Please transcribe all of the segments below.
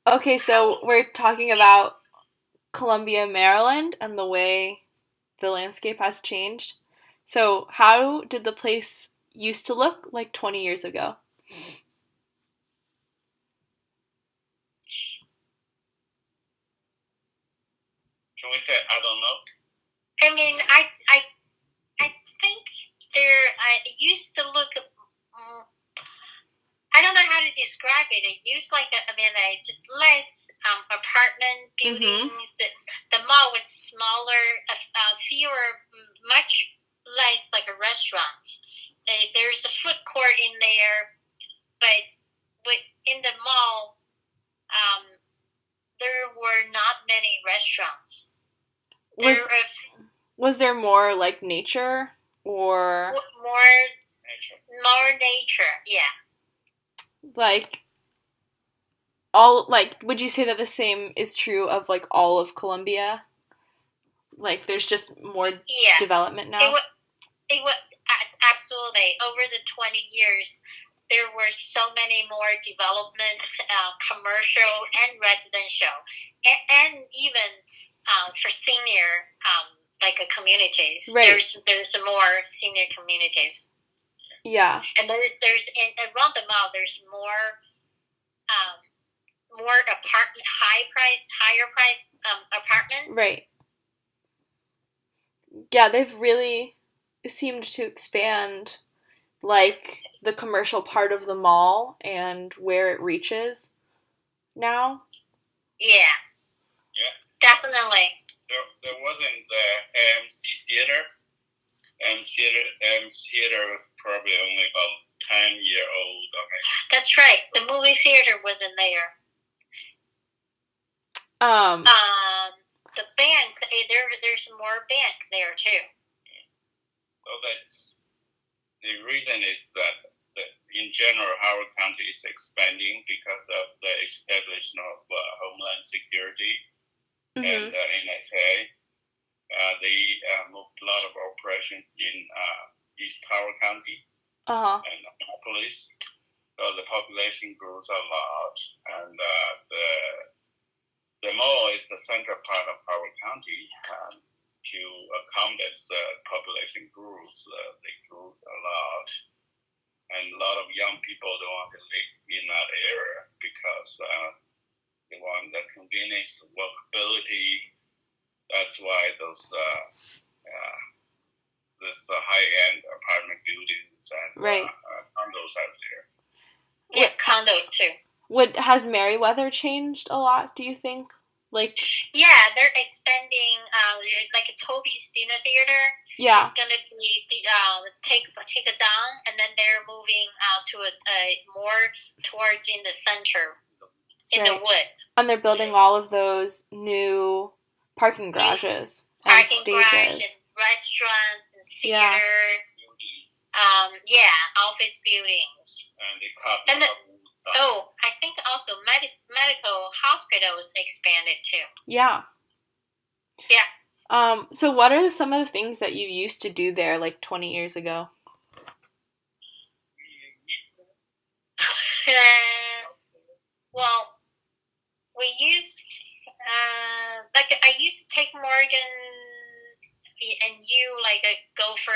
Okay, so we're talking about Columbia, Maryland, and the way the landscape has changed. So, how did the place used to look like 20 years ago? Can we say I don't know? I mean, I think there. It used to look. I don't know how to describe it. It used like just less apartment Mm-hmm. buildings. The mall was smaller, fewer, much less like a restaurant. There's a food court in there, but in the mall, um, there were not many restaurants. There Was was there more like nature or more nature. Yeah. like all like would you say that the same is true of like all of Columbia? Like there's just more Yeah. development It now? was. It was absolutely over the 20 years. There were so many more development, commercial and residential, and even for senior communities. Right. There's more senior communities, Yeah. and there's around the mall. There's more higher priced apartments. Right. Yeah, they've really seemed to expand like the commercial part of the mall and where it reaches now. Yeah, yeah, definitely. There wasn't the AMC theater. AMC theater was probably only about 10-year old. Okay. That's right. The movie theater wasn't there. Um The bank. There's more bank there too. Well, that's the reason is that in general, Howard County is expanding because of the establishment of Homeland Security and mhm. NSA. They moved a lot of operations in East Howard County Uh-huh. and police. So the population grows a lot, and the mall is the central part of Howard County. To accommodate the population growth, they grew a lot, and a lot of young people don't want to live in that area because they want the convenience, workability. That's why this high-end apartment buildings and Right. condos out there. Yeah, condos too. Has Meriwether changed a lot, do you think? Like Yeah, they're expanding. Like Toby's Dinner Theater yeah. is gonna be take it down, and then they're moving to a more towards in the center, in Right. the woods. And they're building all of those new parking garages and stages. Garage and restaurants and theater. Yeah, office buildings. And I think also medical hospitals expanded too. Yeah. Yeah. So what are some of the things that you used to do there like 20 years ago? Well, we used I used to take Morgan and you go for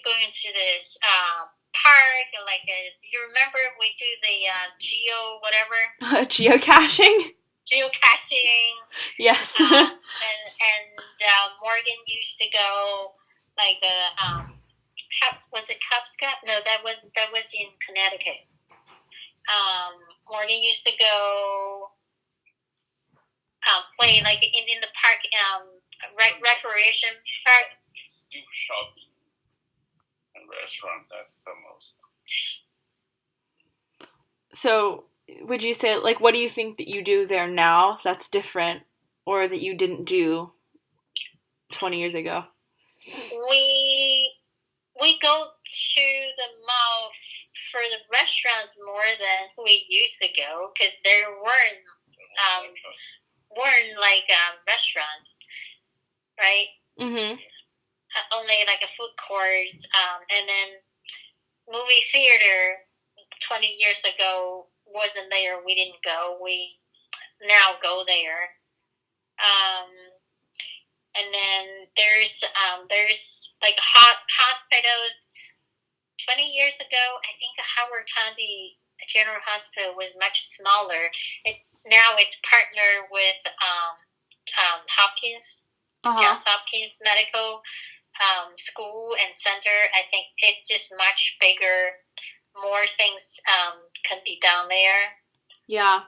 going to this park you remember we do the geo whatever Geocaching? Geocaching. Yes. And Morgan used to go was it Cub Scout? No, that was in Connecticut. Morgan used to go play in the park, recreation park. Do shopping and restaurant. That's the most. So, would you say like what do you think that you do there now that's different or that you didn't do 20 years ago? We go to the mall for the restaurants more than we used to go because there weren't restaurants, right? Mhm. Only like a food court, and then movie theater. 20 years ago wasn't there. We didn't go. We now go there. And then there's like hospitals. 20 years ago, I think Howard County General Hospital was much smaller. Now it's partnered with Hopkins, Johns Hopkins Medical School and Center. I think it's just much bigger. More things can be done there. Yeah.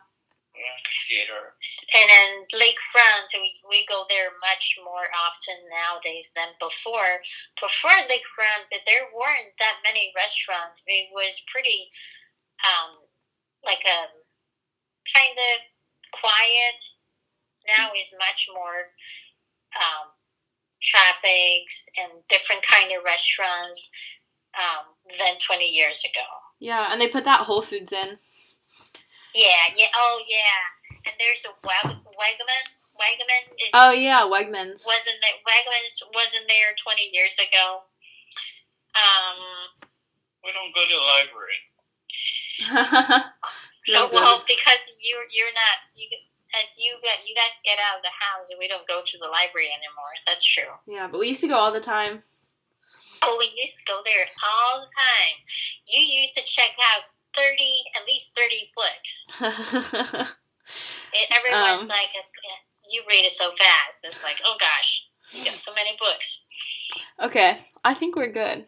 Theater. And then Lakefront, we go there much more often nowadays than before. Before Lakefront, there weren't that many restaurants. It was pretty, like a kind of quiet. Now is much more traffics and different kind of restaurants than 20 years ago. Yeah, and they put that Whole Foods in. Yeah. Oh, yeah. And there's a Wegman. Wegman is. Oh yeah, Wegmans. Wegmans wasn't there 20 years ago. We don't go to the library. Well, because you're not you guys get out of the house, and we don't go to the library anymore. That's true. Yeah, but we used to go all the time. Oh, we used to go there all the time. You used to check out at least 30 books. Everyone's like, you read it so fast. It's like, oh gosh, you got so many books. Okay, I think we're good.